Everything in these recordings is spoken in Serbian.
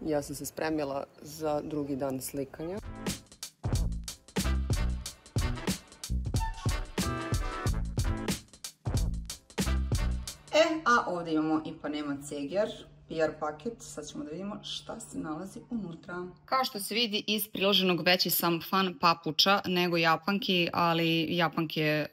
ja sam se spremila za drugi dan slikanja. A ovdje imamo Ipanema Ceger, PR paket. Sad ćemo da vidimo šta se nalazi unutra. Kao što se vidi iz priloženog, veći sam fan papuča nego japanki, ali japanke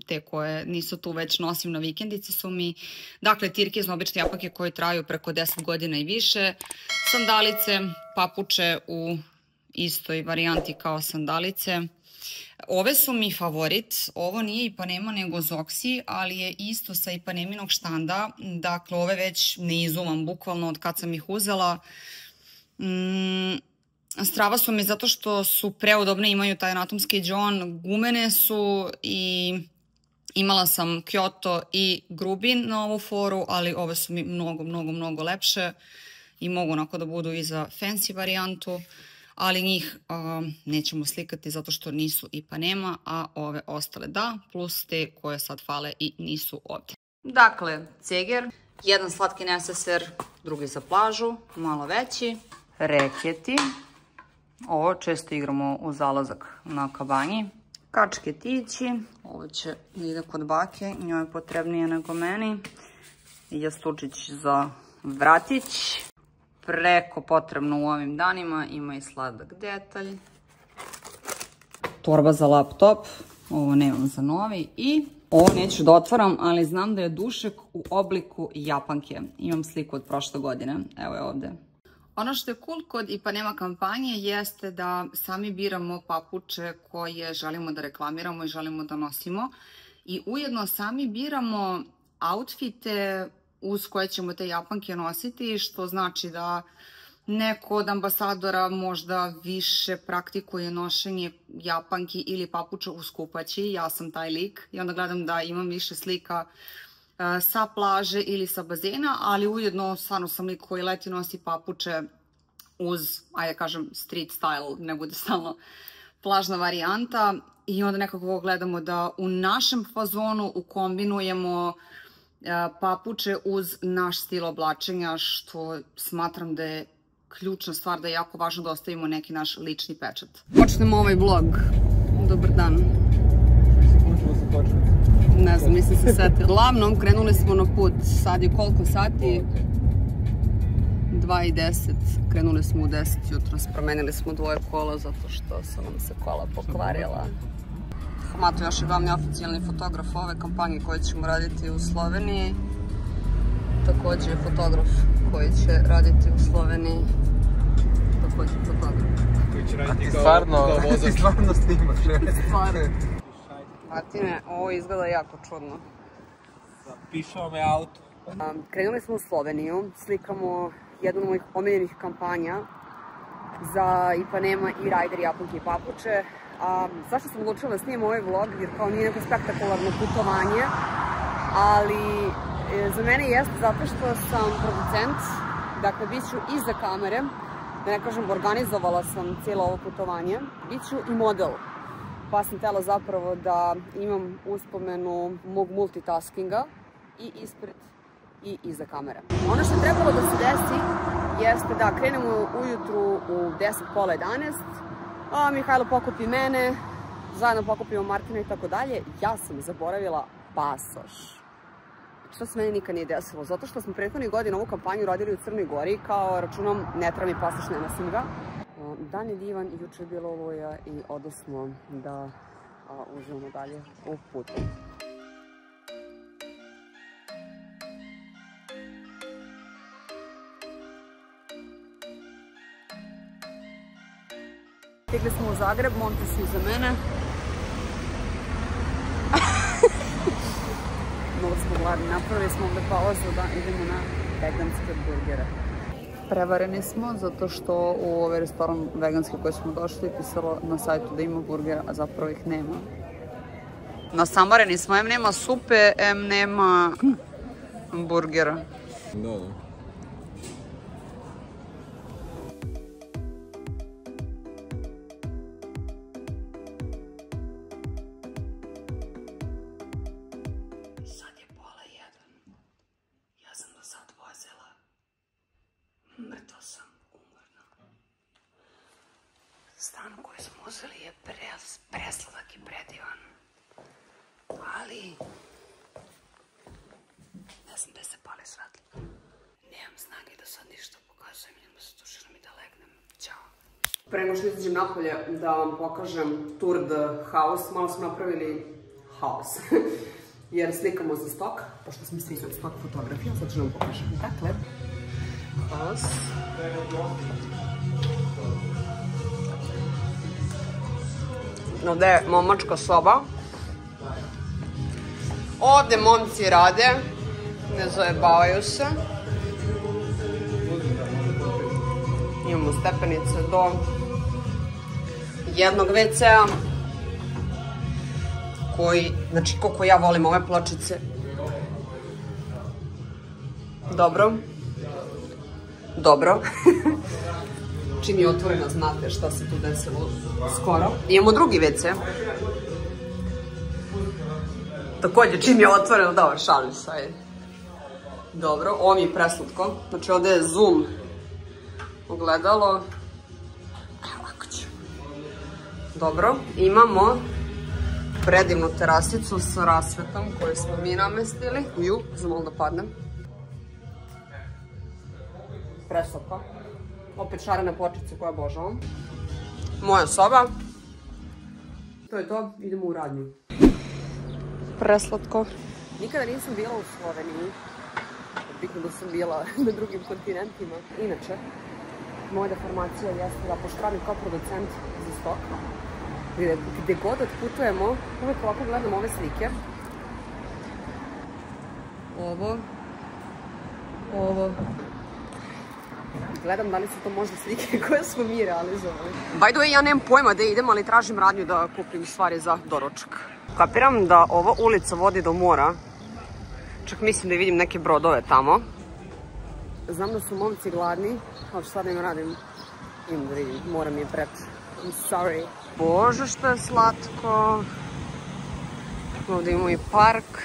te koje nisu tu već nosim na vikendici su mi, dakle, tirkizne obične japanke koje traju preko 10 godina i više, sandalice, papuče u istoj varijanti kao sandalice. Ove su mi favorit, ovo nije Ipanema nego Zoxy, ali je isto sa Ipaneminog štanda, dakle ove već ne izumam bukvalno od kad sam ih uzela. Strava su mi zato što su preudobne, imaju taj anatomski džon, gumene su i imala sam Kyoto i Grubin na ovu foru, ali ove su mi mnogo lepše i mogu onako da budu i za fancy varijantu. Ali njih nećemo slikati zato što nisu Ipanema, a ove ostale da, plus te koje sad fale i nisu ovdje. Dakle, Ceger, jedan slatki neseser, drugi za plažu, malo veći. Reketi, ovo često igramo u zalazak na kabanji. Kačketići, ovo će ide kod bake, njoj je potrebnije nego meni. Jastučić za vratić. Preko potrebno u ovim danima, ima i sladak detalj. Torba za laptop, ovo nemam za novi i ovo neću da otvaram, ali znam da je dušek u obliku japanke. Imam sliku od prošle godine, evo je ovde. Ono što je cool kod Ipanema kampanje jeste da sami biramo papuče koje želimo da reklamiramo i želimo da nosimo i ujedno sami biramo outfite uz koje ćemo te japanke nositi, što znači da neko od ambasadora možda više praktikuje nošenje japanki ili papuča uz kupaći, ja sam taj lik i onda gledam da imam više slika sa plaže ili sa bazena, ali ujedno stvarno sam lik koji leti nosi papuče uz, ajde kažem, street style, ne bude stalno plažna varijanta i onda nekako gledamo da u našem fazonu ukombinujemo papuče uz naš stil oblačenja, što smatram da je ključna stvar, da je jako važno da ostavimo neki naš lični pečat. Počnemo ovaj vlog. Dobar dan. Ne znam, nisam se setila. Uglavnom, krenuli smo na put. Sad je koliko sati? 2:10. Krenuli smo u 10 jutros. Promenili smo dvoje kola zato što su nam se kola pokvarila. Mato još je glavni oficijalni fotograf ove kampanje koje ćemo raditi u Sloveniji. Također je fotograf koji će raditi u Sloveniji. Također fotograf. A ti stvarno snimaš? Stvarno. Martine, ovo izgleda jako čudno. Zapišao me auto. Krenuli smo u Sloveniju, slikamo jednu od mojih omiljenih kampanja za Ipanema i Rider japanke i papuče. Zašto sam odlučila da snimam ovaj vlog, jer kao nije neko spektakularno putovanje, ali za mene jeste zato što sam producent, dakle bit ću iza kamere, da ne kažem organizovala sam cijelo ovo putovanje, bit ću i model, pa sam htjela zapravo da imam uspomenu mog multitaskinga i ispred i iza kamere. Ono što je trebalo da se desi jeste da krenemo ujutru u 10, pola 11, Mihajlo pokupi mene, zajedno pokupimo Martina i tako dalje. Ja sam zaboravila pasoš. Što se meni nikad nije desilo? Zato što smo prethodnih godina ovu kampanju radili u Crnoj Gori, kao računom ne treba mi pasoš, ne nosim ga. Dan je divan, juče je bilo Oluja i odnosno da uživamo dalje u putu. Stigli smo u Zagreb, momci su iza mene. Mnogo smo gladni, napravili smo ovdje pauzu da idemo na veganske burgere. Prevareni smo zato što u ovaj restoran veganski koji smo došli pisalo na sajtu da ima burgera, a zapravo ih nema. Nasambareni smo, em nema supe, em nema burgera. Da. Mrtva sam, umrla. Stan koji smo uzeli je presladak i predivan. Ali... ne znam gde se pali svetlo. Nemam snage da sad ništa pokazujem, idem da se tuširam i da legnem. Ćao. Pre nego što izađem napolje da vam pokažem tour the house. Malo smo napravili haos. Jer slikamo za stok, pošto smo slikali stok fotografija, sad ću vam pokažem. Dakle, haos. Ovde je momačka soba. Ovde momci rade, ne zajebavaju se. Imamo stepenice do jednog WC-a. Koji, znači koliko ja volim ove pločice. Dobro. Dobro. Čim je otvoreno, znate šta se tu desilo skoro. Imamo drugi WC. Također, čim je otvoreno, dobro, šalim se, ajde. Dobro, ovo mi je preslatko. Znači, ovde je zoom ogledalo. Ovako ću. Dobro, imamo predivnu terasicu sa rasvetom koju smo mi namestili. Zamalo da padnem. Preslatko. Opet šarene pločice koje obožavam. Moja soba. To je to, idemo u radnju. Preslatko. Nikada nisam bila u Sloveniji. Bitno da sam bila na drugim kontinentima. Inače, moja deformacija jeste da pošto radim kao producent za stok, gde god otputujemo, uvek ovako gledam ove slike. Ovo. Gledam da li su to možda slike koje smo mi realizovali. By the way, ja nemam pojma gde idem, ali tražim radnju da kupim stvari za doručak. Kapiram da ova ulica vodi do mora. Čak mislim da vidim neke brodove tamo. Znam da su momci gladni, ali šta da im radim? Idem da vidim, mora mi je pred. I'm sorry. Bože što je slatko. Ovdje imamo i park.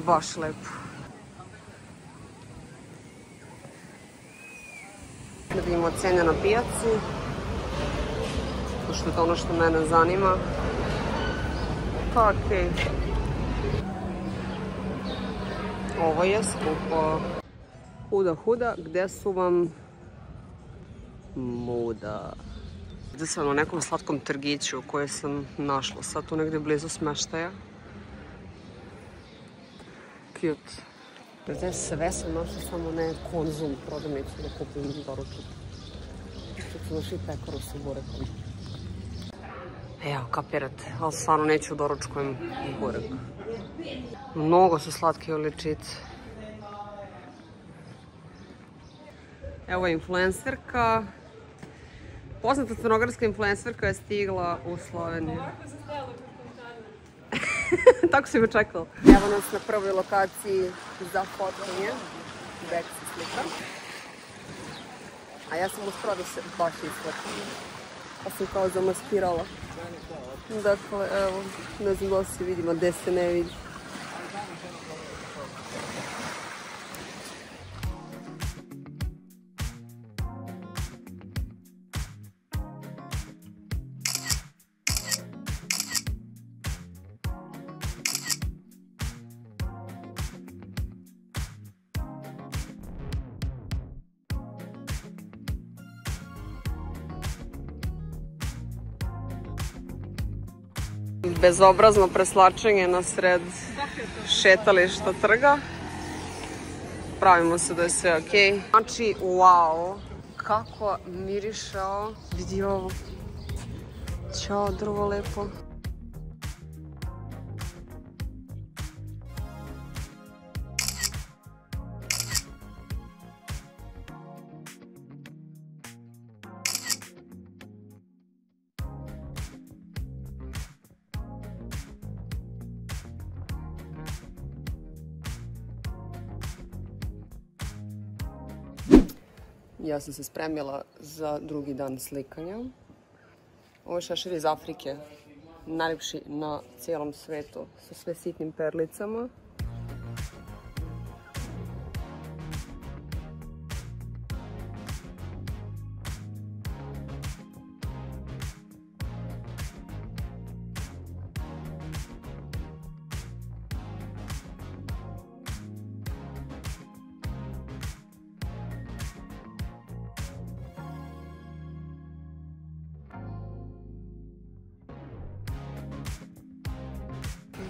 Baš lepo. Da vidimo cene na pijaci. Pošto je to ono što mene zanima. Pa okej. Ovo je skupo. Huda, gde su vam muda? Gde sam na nekom slatkom trgiću koje sam našla sad tu negdje blizu smeštaja. Cute. Gde sve sam našla, samo ne Konzum prodavnicu da kupim doručak. Što su našli pekaru sa burekom. Evo, kapirate, ali stvarno neću doručkujem burek. Mnogo su slatke uličice. Evo je influencerka. Poznata crnogorska influencerka je stigla u Sloveniju. Tako si me čekala. Evo nas na prvoj lokaciji za fotkanje. Bek se slika. A ja sam uspela da se baš isfotkam. Pa sam kao zamaskirala. Dakle, evo, ne znam da se vidimo, gde se ne vidi. Bezobrazno preslačenje na sred šetališta trga. Pravimo se da je sve okej. Znači, wow, kako miriše ovo. Vidi ovo. Ćao, drvo lepo. Ja sam se spremila za drugi dan slikanja. Ovo je šešir iz Afrike, najljepši na cijelom svetu, sa sve sitnim perlicama.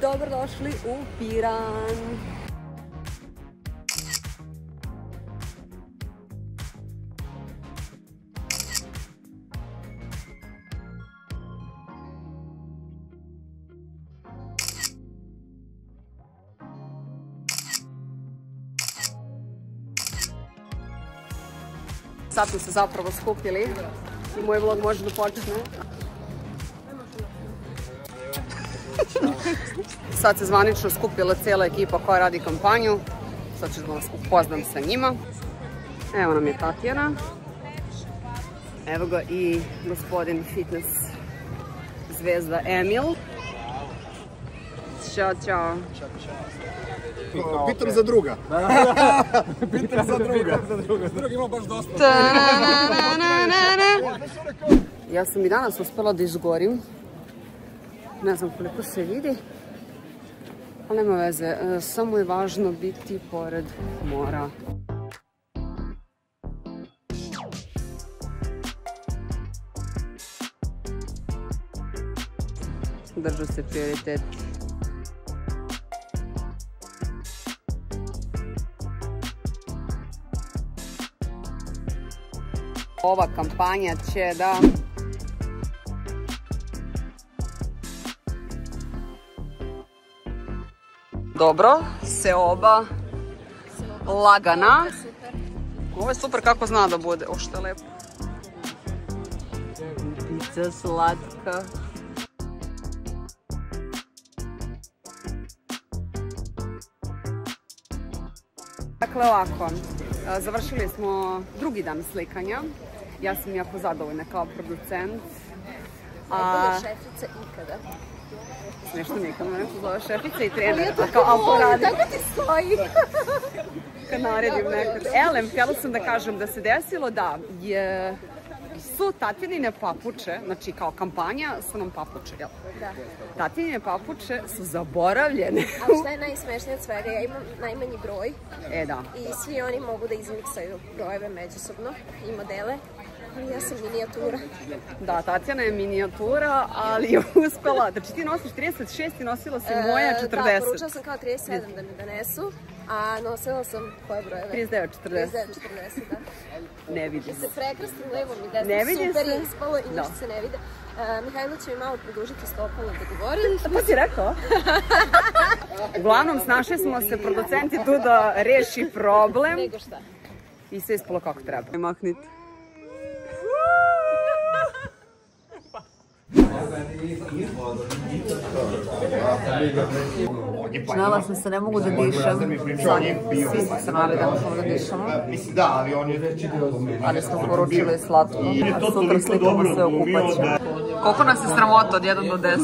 Dobrodošli u Piran. Sad smo se zapravo skupili i moj vlog može da počne. Sad se zvanično skupila cijela ekipa koja radi kampanju. Sad ću da vas upoznam sa njima. Evo nam je Tatjana. Evo ga i gospodin fitness zvezda Emil. Ćao, čao. Pitam za druga. Pitam za druga. Drugi ima baš dosta. Ja sam i danas uspela da izgorim. Ne znam koliko se vidi. Ali nema veze. Samo je važno biti pored mora. Držu se prioritet. Ova kampanja će da dobro, seoba lagana. Ovo je super kako zna da bude. O, što je lepo. Pizza slatka. Dakle ovako, završili smo drugi dan slikanja. Ja sam jako zadovoljna kao producent. Najbolja šefica ikada. Nešto nikad me nešto zove šefica i trener. Tako ti stoji. Kad naredim nekad. Elem, htjela sam da kažem da se desilo da su Tatjanine papuče, znači kao kampanja su nam papuče, jel? Da. Tatjanine papuče su zaboravljene. Ali šta je najsmešnije od svega? Ja imam najmanji broj. Da. I svi oni mogu da izmiksaju brojeve međusobno i modele. Ja sam minijatura. Da, Tatjana je minijatura, ali je uspela. Znači ti nosiš 36 i nosila si moja 40. Da, poručila sam kao 37 da mi donesu, a nosila sam koje brojeve? 39, 40. 39, 40, da. Ne vidi se. Se prekrastim levom i desnom, Ne vidi super se. je ispalo i ništa se ne vide. Mihajlo će mi malo produžiti stopalo da govorim. Pa ti rekao? Uglavnom, snašli smo se producenti tu da reši problem. Nego šta? I sve ispalo kako treba. Mahnite. Znala sam se, ne mogu da dišem. Svi smo se nali da možemo da dišemo. Ali smo poručili slatko. A sutra slikamo sve u kupaću. Koliko nas je sramota od 1 do 10?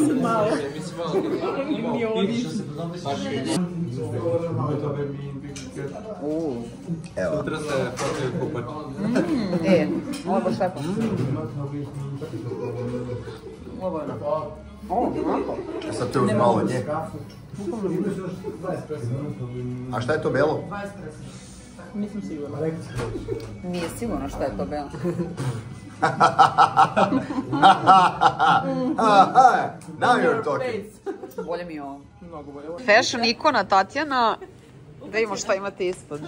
Sutra se počeli kupati. Ovo je baš lepo. Ovo je lepo. Sad te uz malo nje. A šta je to belo? Nisam sigurna. Nije sigurno šta je to belo. Now you're talking. Bolje mi ovo. Fashion ikona Tatjana. Da imamo šta imate ispod.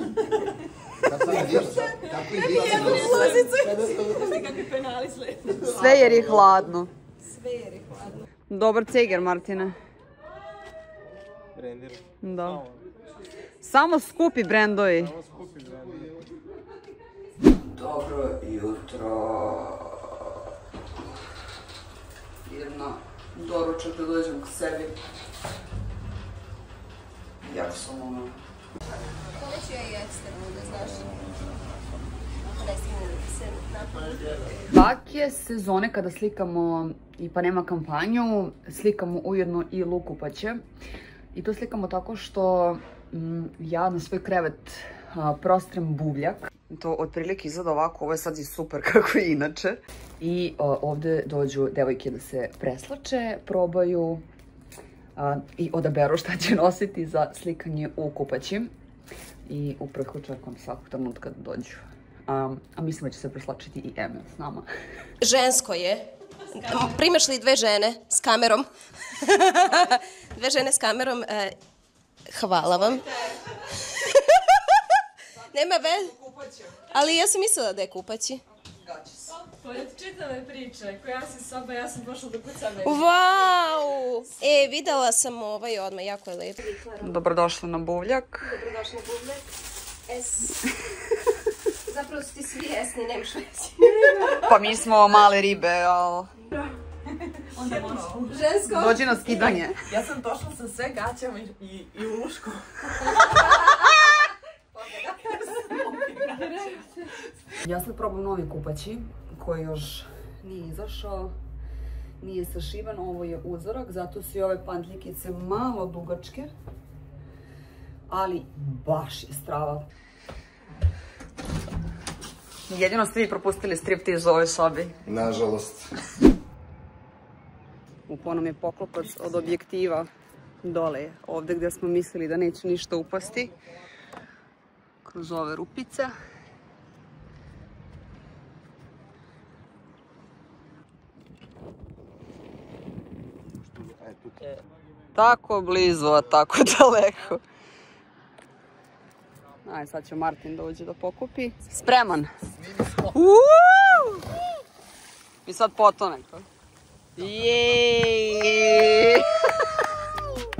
Sve jer je hladno. Dobar ceger, Martine. Brendir. Da. Samo skupi brendovi. Dobro jutro. Idem na doručak da dođem k sebi. Jako sam ono... Kome ću ja i eksternu, da znaš? Recimo se napraviti. Takve sezone kada slikamo i pa nema kampanju, slikamo ujedno i lukupaće. I to slikamo tako što ja na svoj krevet prostrem buvljak. To otprilike izgleda ovako, ovo je sad i super kako je inače. I ovde dođu devojke da se preslače, probaju i odaberu šta će nositi za slikanje u kupaći. I upravo očekujem svakog trenutka da dođu. a mislim da će se preslačiti i Emil s nama. Žensko je. Primaš li 2 žene s kamerom? 2 žene s kamerom. Hvala vam. Nema veze. Ali ja sam mislila da je kupaći. Pored čitave priče, koja si soba, ja sam došla do kuca meni. Vau! Videla sam ovaj odmah, jako je lepo. Dobrodošla na buvljak. Dobrodošla na buvljak. Zapravo su ti svi esni, nemaš vezi. Pa mi smo male ribe, ali... Onda može. Žensko. Dođi na skidanje. Ja sam došla sa sve gaćama i u ušku. Ja sad probam novi kupaći koji još nije izašao, nije sašivan, ovo je uzorak, zato su i ove pantljikice malo dugačke, ali baš je strava. Jedino ste vi propustili striptiz u ovoj sobi. Nažalost. Upao nam je poklopac od objektiva dole, ovde gdje smo mislili da neće ništa upasti, kroz ove rupice. Tako blizu, a tako daleko. Aj, sad će Martin dođe da pokupi. Spreman? I sad potone to. Jeeeej!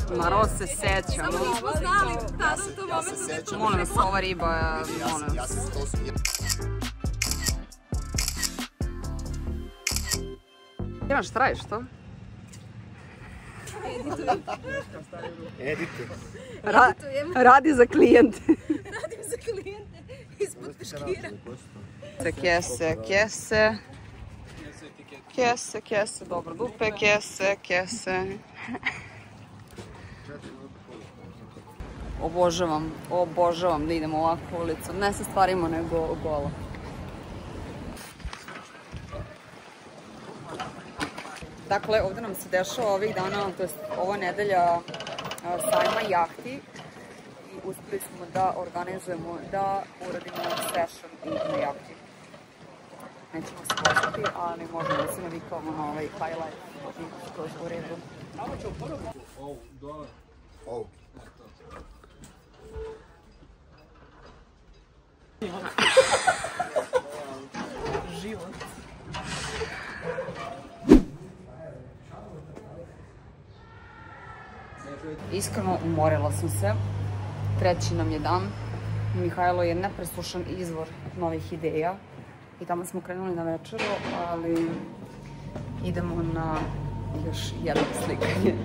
Naravno se sećam. Samo nismo znali tada u tom momentu da je to... Molim vas, ova riba, molim vas. Imaš, trajiš to? Editujem. Radi za klijente. Radim za klijente ispod peškira. Kese, kese. Kese, kese, dobro dupe, kese, kese. Obožavam da idemo ovako ulicom. Ne sa stvarima, nego golo. Dakle, ovdje nam se dešava ovih dana, to je ova nedelja sajma jahti i uspeli smo da organizujemo, da uradimo session i na jahti. Nećemo se voziti, ali možemo da se navikavamo na ovaj highlight i to je u redu. Život. Iskreno, umorila sam se. 3. nam je dan. Mihajlo je nepreslušan izvor novih ideja. I tamo smo krenuli na večeru, ali idemo na još jedno slikanje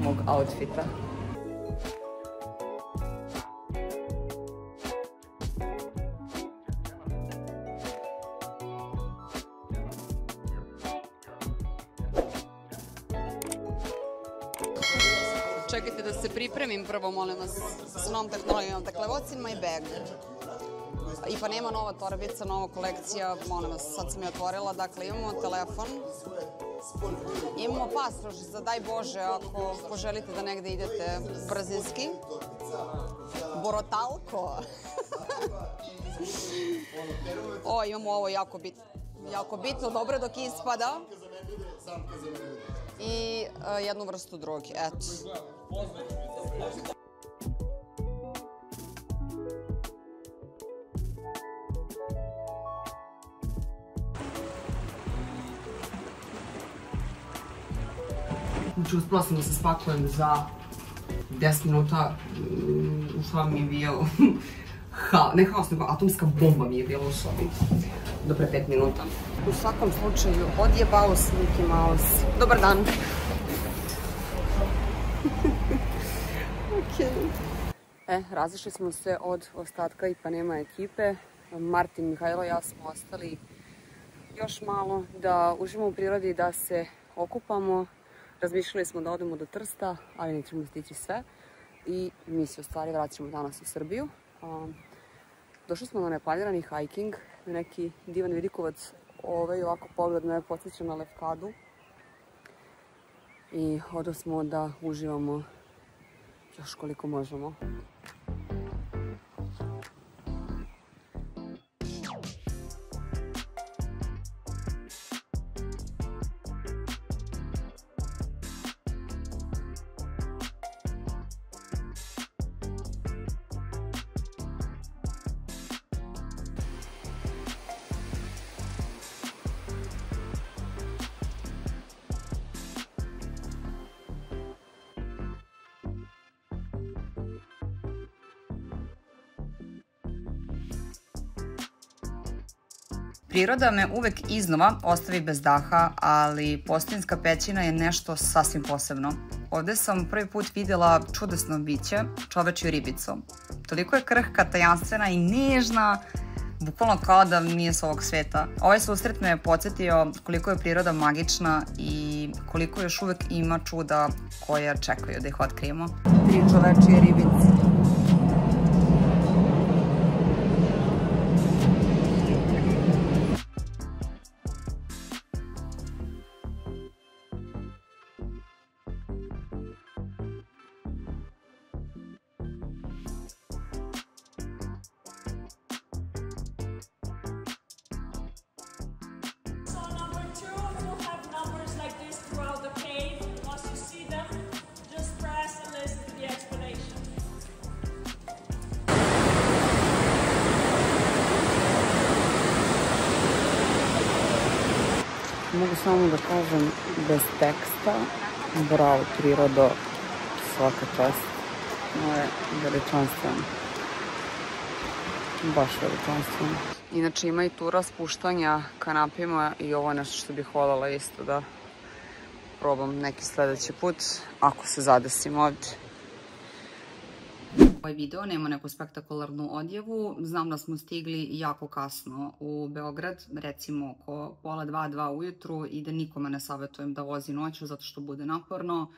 mog outfita. Čekajte da se pripremim prvo, molim vas, sa novom tehnologijom. Dakle, what's in my bag? I pa nema nova torbica, nova kolekcija, molim vas, sad sam je otvorila. Dakle, imamo telefon, imamo pasoš za daj Bože ako poželite da negde idete brzinski. Borotalko. O, imamo ovo jako bitno, dobro dok ispada. I jednu vrstu droge, eto. Znači, uspela sam da se spakujem za 10 minuta, ušla mi je bio, ne haos, nego atomska bomba mi je bila u sobi, do pre 5 minuta. U svakom slučaju, odjebao se Mickey Mouse. Dobar dan. Razišli smo se od ostatka Ipanema ekipe. Martin, Mihajlo i ja smo ostali još malo da uživamo u prirodi, da se okupamo. Razmišljali smo da odemo do Trsta, ali nećemo stići sve. I mi se u stvari vraćamo danas u Srbiju. Došli smo na neplanirani hiking, na neki divan vidikovac. Ovaj ovako pogled me podsjeća na Lefkadu. I odo smo da uživamo još koliko možemo. Priroda me uvek iznova ostavi bez daha, ali Postojinska pećina je nešto sasvim posebno. Ovde sam prvi put vidjela čudesno biće, čovečju ribicu. Toliko je krhka, tajanstvena i nežna, bukvalno kao da nije s ovog sveta. Ovaj susret me podsjetio koliko je priroda magična i koliko još uvek ima čuda koja čekaju da ih otkrijemo. 3 čovečije ribice. Mogu samo da kažem bez teksta, bravo prirodo, svaka čast, ovo je veličanstveno, baš veličanstveno. Inače ima i tura spuštanja kanapima i ovo je nešto što bih voljela isto da probam neki sledeći put, ako se zadesim ovdje. Ovaj video nema neku spektakularnu odjevu. Znam da smo stigli jako kasno u Beograd, recimo oko pola 2 ujutru i da nikome ne savjetujem da vozi noću zato što bude naporno.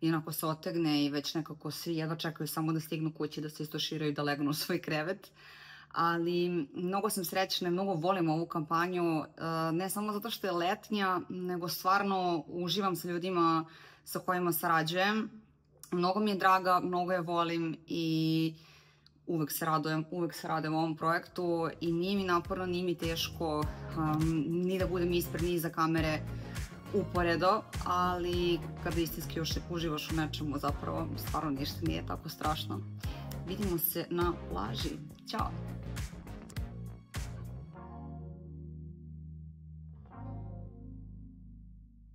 Inako se otegne i već nekako svi jedva čekaju samo da stignu kući, da se istoširaju i da legnu u svoj krevet. Ali mnogo sam srećna i mnogo volim ovu kampanju, ne samo zato što je letnja, nego stvarno uživam sa ljudima sa kojima sarađujem. Mnogo mi je draga, mnogo je volim i uvek se radujem ovom projektu i nije mi naporno, nije mi teško, ni da budem ispred, ni iza kamere uporedo, ali kada istinski još uživaš u nečemu, zapravo stvarno ništa nije tako strašno. Vidimo se na plaži. Ćao!